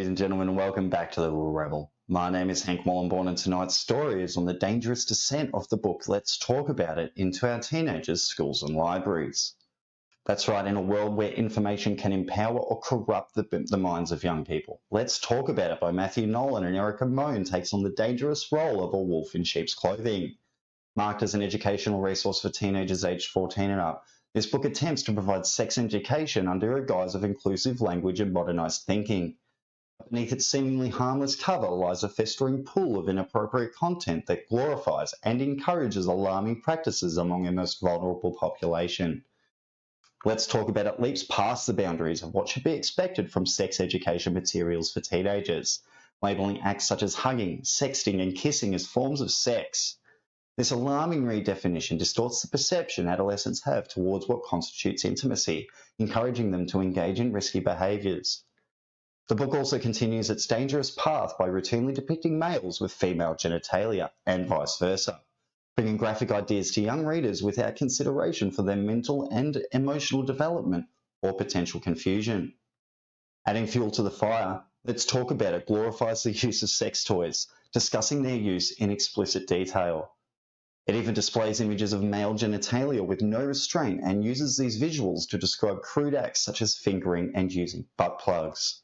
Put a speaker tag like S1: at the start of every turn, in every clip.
S1: Ladies and gentlemen, and welcome back to The Little Rebel. My name is Hank Moen, and tonight's story is on the dangerous descent of the book Let's Talk About It into our teenagers' schools and libraries. That's right, in a world where information can empower or corrupt the minds of young people. Let's Talk About It by Matthew Nolan and Erica Moen takes on the dangerous role of a wolf in sheep's clothing. Marked as an educational resource for teenagers aged 14 and up, this book attempts to provide sex education under a guise of inclusive language and modernised thinking. Beneath its seemingly harmless cover lies a festering pool of inappropriate content that glorifies and encourages alarming practices among our most vulnerable population. Let's Talk About It leaps past the boundaries of what should be expected from sex education materials for teenagers, labelling acts such as hugging, sexting and kissing as forms of sex. This alarming redefinition distorts the perception adolescents have towards what constitutes intimacy, encouraging them to engage in risky behaviours. The book also continues its dangerous path by routinely depicting males with female genitalia, and vice versa, bringing graphic ideas to young readers without consideration for their mental and emotional development or potential confusion. Adding fuel to the fire, Let's Talk About It glorifies the use of sex toys, discussing their use in explicit detail. It even displays images of male genitalia with no restraint and uses these visuals to describe crude acts such as fingering and using butt plugs.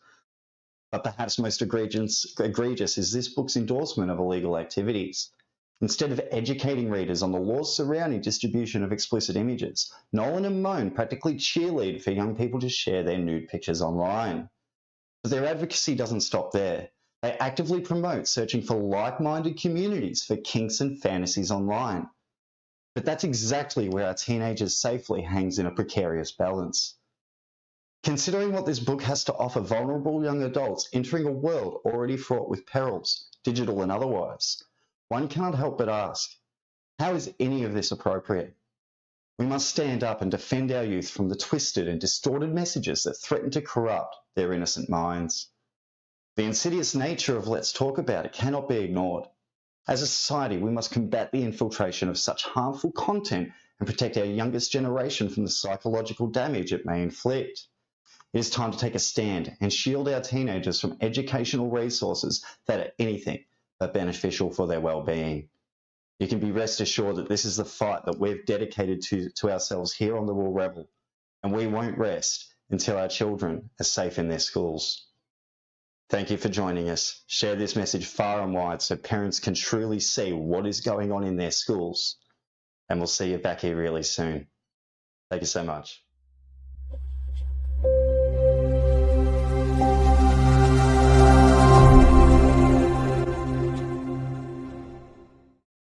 S1: But perhaps most egregious is this book's endorsement of illegal activities. Instead of educating readers on the laws surrounding distribution of explicit images, Nolan and Moen practically cheerlead for young people to share their nude pictures online. But their advocacy doesn't stop there. They actively promote searching for like-minded communities for kinks and fantasies online. But that's exactly where our teenagers safely hangs in a precarious balance. Considering what this book has to offer vulnerable young adults entering a world already fraught with perils, digital and otherwise, one cannot help but ask, how is any of this appropriate? We must stand up and defend our youth from the twisted and distorted messages that threaten to corrupt their innocent minds. The insidious nature of Let's Talk About It cannot be ignored. As a society, we must combat the infiltration of such harmful content and protect our youngest generation from the psychological damage it may inflict. It is time to take a stand and shield our teenagers from educational resources that are anything but beneficial for their well-being. You can be rest assured that this is the fight that we've dedicated to ourselves here on The Little Rebel, and we won't rest until our children are safe in their schools. Thank you for joining us. Share this message far and wide so parents can truly see what is going on in their schools, and we'll see you back here really soon. Thank you so much.